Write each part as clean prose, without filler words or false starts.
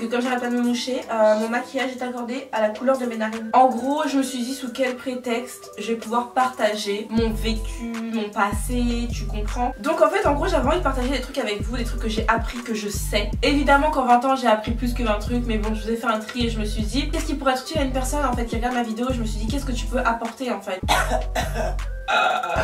comme j'arrête pas de me moucher, mon maquillage est accordé à la couleur de mes narines. En gros, je me suis dit sous quel prétexte je vais pouvoir partager mon vécu, mon passé, tu comprends. Donc en fait, en gros, j'avais envie de partager des trucs avec vous, des trucs que j'ai appris, que je sais. Évidemment qu'en 20 ans, j'ai appris plus que 20 trucs, mais bon, je vous ai fait un tri et je me suis dit, qu'est-ce qui pourrait être utile à une personne en fait qui regarde ma vidéo. Je me suis dit, qu'est-ce que tu peux apporter en fait.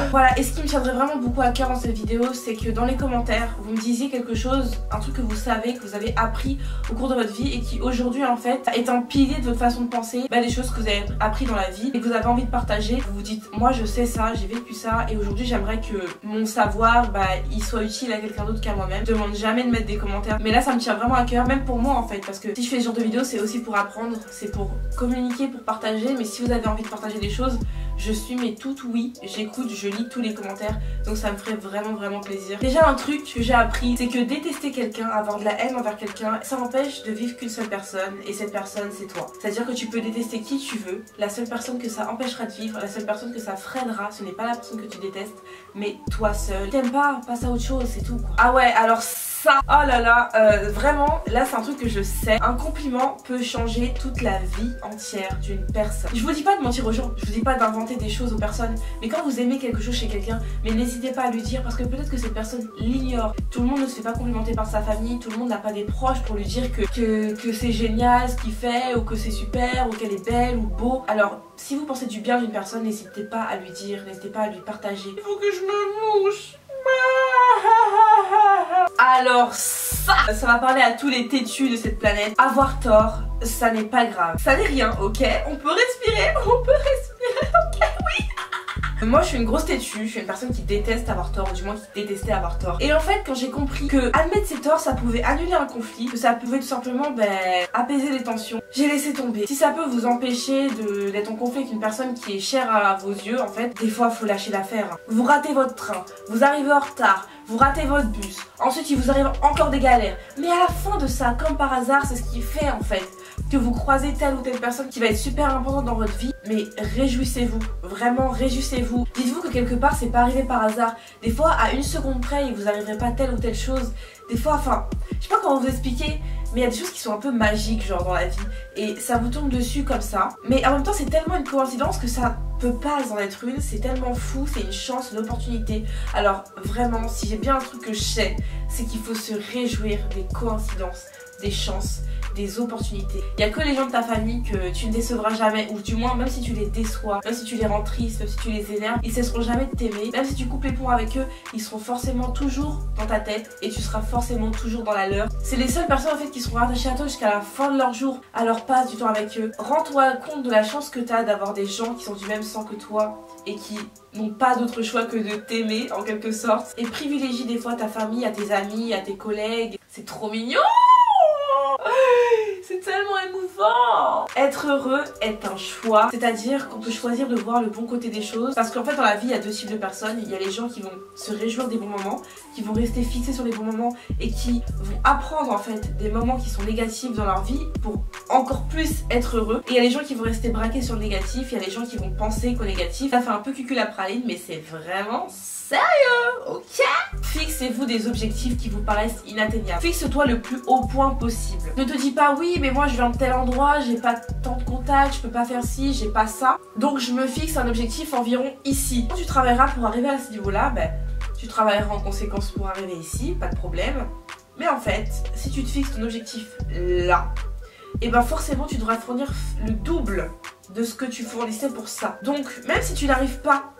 Voilà, et ce qui me tiendrait vraiment beaucoup à cœur dans cette vidéo, c'est que dans les commentaires, vous me disiez quelque chose, un truc que vous savez, que vous avez appris au cours de votre vie et qui aujourd'hui en fait est un pilier de votre façon de penser, des choses que vous avez appris dans la vie et que vous avez envie de partager. Vous vous dites, moi je sais ça, j'ai vécu ça et aujourd'hui j'aimerais que mon savoir, il soit utile à quelqu'un d'autre qu'à moi-même. Je demande jamais de mettre des commentaires, mais là ça me tient vraiment à cœur, même pour moi en fait, parce que si je fais ce genre de vidéo, c'est aussi pour apprendre, c'est pour communiquer, pour partager, mais si vous avez envie de partager des choses, je suis mais toute oui, j'écoute, je lis tous les commentaires, donc ça me ferait vraiment plaisir. Déjà un truc que j'ai appris, c'est que détester quelqu'un, avoir de la haine envers quelqu'un, ça empêche de vivre qu'une seule personne, et cette personne c'est toi. C'est-à-dire que tu peux détester qui tu veux, la seule personne que ça empêchera de vivre, la seule personne que ça freinera, ce n'est pas la personne que tu détestes, mais toi seul. T'aimes pas, passe à autre chose, c'est tout quoi. Ah ouais, alors ça, oh là là, vraiment, là c'est un truc que je sais. Un compliment peut changer toute la vie entière d'une personne. Je vous dis pas de mentir aux gens, je vous dis pas d'inventer des choses aux personnes, mais quand vous aimez quelque chose chez quelqu'un, mais n'hésitez pas à lui dire parce que peut-être que cette personne l'ignore. Tout le monde ne se fait pas complimenter par sa famille, tout le monde n'a pas des proches pour lui dire que c'est génial ce qu'il fait, ou que c'est super, ou qu'elle est belle ou beau. Alors si vous pensez du bien d'une personne, n'hésitez pas à lui dire, n'hésitez pas à lui partager. Il faut que je me mouche. Alors ça va parler à tous les têtus de cette planète. Avoir tort, ça n'est pas grave. Ça n'est rien, ok? On peut respirer, ok? Oui. Moi je suis une grosse têtue, je suis une personne qui déteste avoir tort, ou du moins qui détestait avoir tort. Et en fait quand j'ai compris que admettre ses torts ça pouvait annuler un conflit, que ça pouvait tout simplement apaiser les tensions, j'ai laissé tomber. Si ça peut vous empêcher d'être en conflit avec une personne qui est chère à vos yeux, en fait, des fois faut lâcher l'affaire. Vous ratez votre train, vous arrivez en retard, vous ratez votre bus, ensuite il vous arrive encore des galères. Mais à la fin de ça, comme par hasard, c'est ce qui fait en fait que vous croisez telle ou telle personne qui va être super importante dans votre vie, mais réjouissez-vous, vraiment réjouissez-vous. Dites-vous que quelque part c'est pas arrivé par hasard. Des fois à une seconde près il vous arriverait pas telle ou telle chose. Des fois, enfin, je sais pas comment vous expliquer, mais il y a des choses qui sont un peu magiques genre dans la vie et ça vous tombe dessus comme ça. Mais en même temps c'est tellement une coïncidence que ça peut pas en être une, c'est tellement fou, c'est une chance, une opportunité. Alors vraiment, si j'ai bien un truc que je sais, c'est qu'il faut se réjouir des coïncidences, des chances, des opportunités. Il n'y a que les gens de ta famille que tu ne décevras jamais, ou du moins même si tu les déçois, même si tu les rends tristes, même si tu les énerves, ils cesseront jamais de t'aimer. Même si tu coupes les ponts avec eux, ils seront forcément toujours dans ta tête et tu seras forcément toujours dans la leur. C'est les seules personnes en fait qui seront rattachées à toi jusqu'à la fin de leur jour. Alors passe du temps avec eux. Rends-toi compte de la chance que tu as d'avoir des gens qui sont du même sang que toi et qui n'ont pas d'autre choix que de t'aimer en quelque sorte. Et privilégie des fois ta famille, à tes amis, à tes collègues. C'est trop mignon. C'est tellement émouvant. Être heureux est un choix, c'est-à-dire qu'on peut choisir de voir le bon côté des choses. Parce qu'en fait dans la vie il y a deux types de personnes. Il y a les gens qui vont se réjouir des bons moments, qui vont rester fixés sur les bons moments et qui vont apprendre en fait des moments qui sont négatifs dans leur vie pour encore plus être heureux. Et il y a les gens qui vont rester braqués sur le négatif, il y a les gens qui vont penser qu'au négatif. Ça fait un peu cucul à praline mais c'est vraiment sérieux, ok? Fixez-vous des objectifs qui vous paraissent inatteignables. Fixe-toi le plus haut point possible. Ne te dis pas oui mais moi je viens de tel endroit, j'ai pas tant de contacts, je peux pas faire ci, j'ai pas ça. Donc je me fixe un objectif environ ici. Quand tu travailleras pour arriver à ce niveau-là, tu travailleras en conséquence pour arriver ici, pas de problème. Mais en fait, si tu te fixes ton objectif là, et forcément tu devras fournir le double de ce que tu fournissais pour ça. Donc même si tu n'arrives pas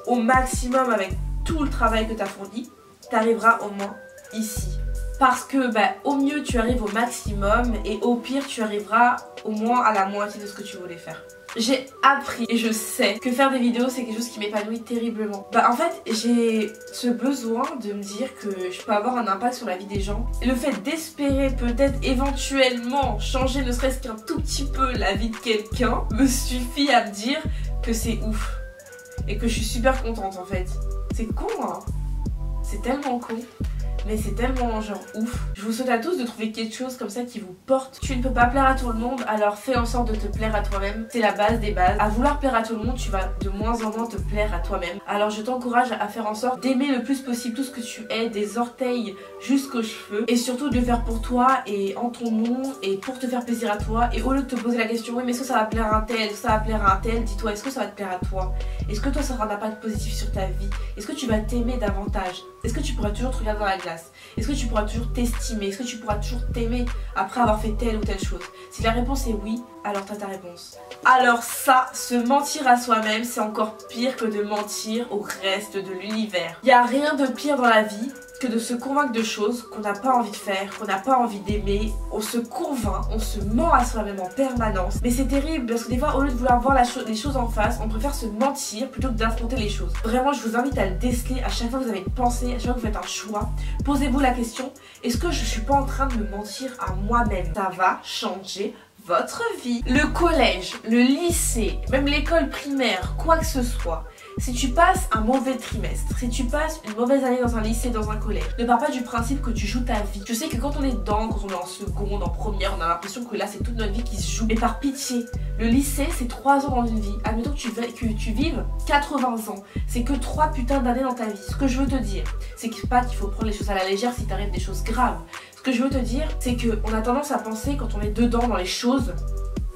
au maximum avec tout le travail que tu as fourni, tu arriveras au moins ici. Parce que au mieux tu arrives au maximum et au pire tu arriveras au moins à la moitié de ce que tu voulais faire. J'ai appris et je sais que faire des vidéos c'est quelque chose qui m'épanouit terriblement. En fait j'ai ce besoin de me dire que je peux avoir un impact sur la vie des gens. Le fait d'espérer peut-être éventuellement changer ne serait-ce qu'un tout petit peu la vie de quelqu'un me suffit à me dire que c'est ouf. Et que je suis super contente en fait. C'est con hein. C'est tellement con. mais c'est tellement genre ouf. Je vous souhaite à tous de trouver quelque chose comme ça qui vous porte. Tu ne peux pas plaire à tout le monde, alors fais en sorte de te plaire à toi-même. C'est la base des bases. À vouloir plaire à tout le monde, tu vas de moins en moins te plaire à toi-même. Alors je t'encourage à faire en sorte d'aimer le plus possible tout ce que tu es, des orteils jusqu'aux cheveux, et surtout de le faire pour toi et en ton nom et pour te faire plaisir à toi. Et au lieu de te poser la question, oui mais est-ce que ça va plaire à un tel, est-ce que ça va plaire à un tel, dis-toi, est-ce que ça va te plaire à toi? Est-ce que toi ça aura un impact positif sur ta vie? Est-ce que tu vas t'aimer davantage? Est-ce que tu pourras toujours te regarder dans la glace? Est-ce que tu pourras toujours t'estimer? Est-ce que tu pourras toujours t'aimer après avoir fait telle ou telle chose? Si la réponse est oui, alors t'as ta réponse. Alors ça, se mentir à soi-même, c'est encore pire que de mentir au reste de l'univers. Il n'y a rien de pire dans la vie que de se convaincre de choses qu'on n'a pas envie de faire, qu'on n'a pas envie d'aimer. On se convainc, on se ment à soi-même en permanence. Mais c'est terrible parce que des fois, au lieu de vouloir voir les choses en face, on préfère se mentir plutôt que d'affronter les choses. Vraiment, je vous invite à le déceler à chaque fois que vous avez une pensée, à chaque fois que vous faites un choix. Posez-vous la question, est-ce que je suis pas en train de me mentir à moi-même? Ça va changer votre vie. Le collège, le lycée, même l'école primaire, quoi que ce soit. Si tu passes un mauvais trimestre, si tu passes une mauvaise année dans un lycée, dans un collège, ne pars pas du principe que tu joues ta vie. Je sais que quand on est dedans, quand on est en seconde, en première, on a l'impression que là c'est toute notre vie qui se joue. Mais par pitié, le lycée c'est 3 ans dans une vie. Admettons que tu vives 80 ans. C'est que 3 putains d'années dans ta vie. Ce que je veux te dire, c'est pas qu'il faut prendre les choses à la légère si t'arrives des choses graves. Ce que je veux te dire, c'est qu'on a tendance à penser quand on est dedans dans les choses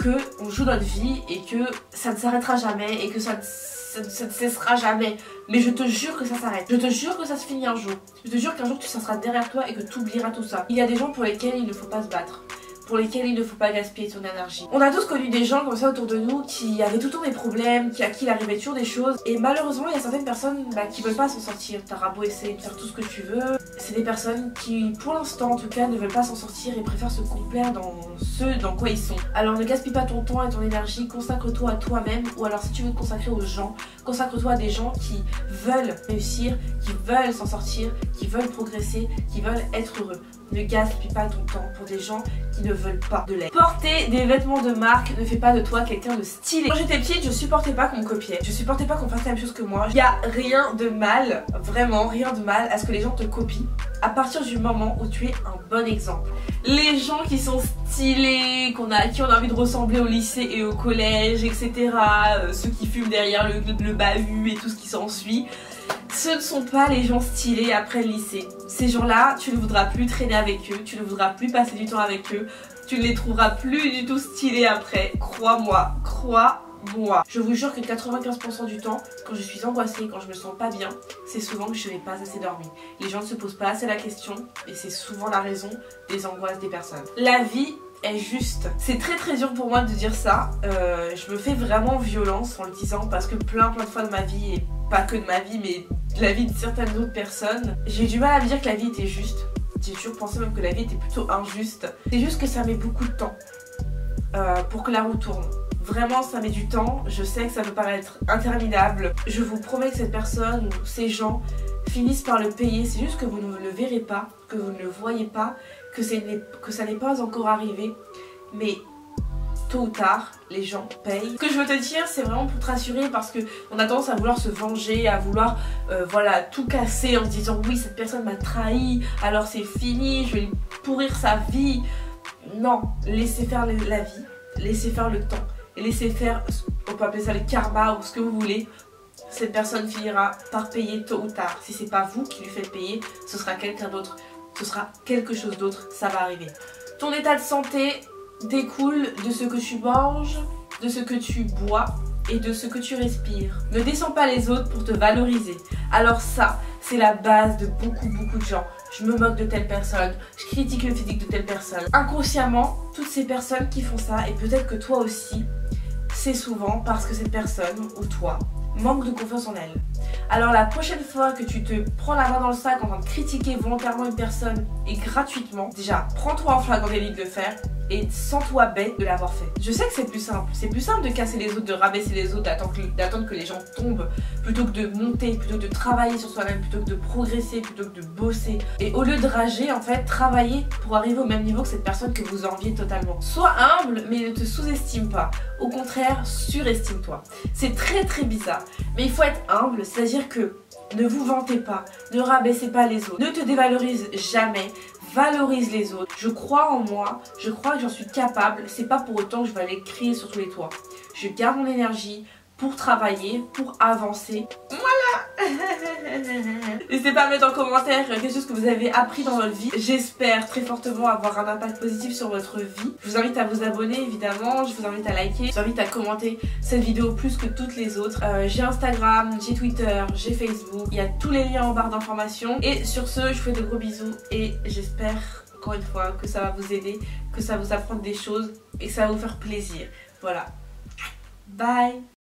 qu'on joue notre vie et que ça ne s'arrêtera jamais et que ça ne cessera jamais. Mais je te jure que ça s'arrête. Je te jure que ça se finit un jour. Je te jure qu'un jour ça sera derrière toi et que tu oublieras tout ça. Il y a des gens pour lesquels il ne faut pas se battre, pour lesquels il ne faut pas gaspiller son énergie. On a tous connu des gens comme ça autour de nous qui avaient tout le temps des problèmes, à qui il arrivait toujours des choses. Et malheureusement, il y a certaines personnes qui veulent pas s'en sortir. T'auras beau essayer de faire tout ce que tu veux. C'est des personnes qui, pour l'instant en tout cas, ne veulent pas s'en sortir et préfèrent se complaire dans ce dans quoi ils sont. Alors ne gaspille pas ton temps et ton énergie, consacre-toi à toi-même. Ou alors si tu veux te consacrer aux gens, consacre-toi à des gens qui veulent réussir, qui veulent s'en sortir, qui veulent progresser, qui veulent être heureux. Ne gaspille pas ton temps pour des gens qui ne veulent pas de l'aide. Porter des vêtements de marque ne fait pas de toi quelqu'un de stylé. Quand j'étais petite, je supportais pas qu'on me copiait. Je supportais pas qu'on fasse la même chose que moi. Il y a rien de mal, vraiment rien de mal à ce que les gens te copient à partir du moment où tu es un bon exemple. Les gens qui sont stylés, qui ont envie de ressembler au lycée et au collège, etc. Ceux qui fument derrière le bahut et tout ce qui s'ensuit. Ce ne sont pas les gens stylés après le lycée. Ces gens-là, tu ne voudras plus traîner avec eux, tu ne voudras plus passer du temps avec eux, tu ne les trouveras plus du tout stylés après. Crois-moi, crois-moi. Je vous jure que 95% du temps, quand je suis angoissée, quand je me sens pas bien, c'est souvent que je n'ai pas assez dormi. Les gens ne se posent pas assez la question et c'est souvent la raison des angoisses des personnes. La vie est juste. C'est très très dur pour moi de dire ça. Je me fais vraiment violence en le disant parce que plein de fois de ma vie, et pas que de ma vie mais de la vie de certaines autres personnes, j'ai du mal à me dire que la vie était juste. J'ai toujours pensé même que la vie était plutôt injuste. C'est juste que ça met beaucoup de temps pour que la roue tourne. Vraiment ça met du temps, je sais que ça peut paraître interminable. Je vous promets que cette personne ou ces gens finissent par le payer. C'est juste que vous ne le verrez pas, que vous ne le voyez pas, que ça n'est pas encore arrivé. Mais tôt ou tard, les gens payent. Ce que je veux te dire, c'est vraiment pour te rassurer parce qu'on a tendance à vouloir se venger, à vouloir voilà, tout casser en se disant oui cette personne m'a trahi, alors c'est fini, je vais lui pourrir sa vie. Non, laissez faire la vie, laissez faire le temps. Et laissez faire, on peut appeler ça le karma ou ce que vous voulez. Cette personne finira par payer tôt ou tard. Si c'est pas vous qui lui faites payer, ce sera quelqu'un d'autre, ce sera quelque chose d'autre, ça va arriver. Ton état de santé découle de ce que tu manges, de ce que tu bois et de ce que tu respires. Ne descends pas les autres pour te valoriser. Alors ça, c'est la base de beaucoup de gens. Je me moque de telle personne, je critique le physique de telle personne. Inconsciemment, toutes ces personnes qui font ça, et peut-être que toi aussi, c'est souvent parce que cette personne ou toi manque de confiance en elle. Alors la prochaine fois que tu te prends la main dans le sac en train de critiquer volontairement une personne et gratuitement, déjà prends-toi en flagrant délit de le faire et sens-toi bête de l'avoir fait. Je sais que c'est plus simple. C'est plus simple de casser les autres, de rabaisser les autres, d'attendre que les gens tombent plutôt que de monter, plutôt que de travailler sur soi-même, plutôt que de progresser, plutôt que de bosser. Et au lieu de rager, en fait, travailler pour arriver au même niveau que cette personne que vous enviez totalement. Sois humble, mais ne te sous-estime pas. Au contraire, surestime-toi. C'est très bizarre. Mais il faut être humble, c'est-à-dire que Ne vous vantez pas, ne rabaissez pas les autres, ne te dévalorise jamais, valorise les autres. Je crois en moi, je crois que j'en suis capable, c'est pas pour autant que je vais aller crier sur tous les toits. Je garde mon énergie pour travailler, pour avancer. Voilà. N'hésitez pas à mettre en commentaire quelque chose que vous avez appris dans votre vie. J'espère très fortement avoir un impact positif sur votre vie. Je vous invite à vous abonner évidemment, je vous invite à liker, je vous invite à commenter cette vidéo plus que toutes les autres. J'ai Instagram, j'ai Twitter, j'ai Facebook, il y a tous les liens en barre d'informations. Et sur ce, je vous fais de gros bisous et j'espère encore une fois que ça va vous aider, que ça va vous apprendre des choses et que ça va vous faire plaisir. Voilà. Bye.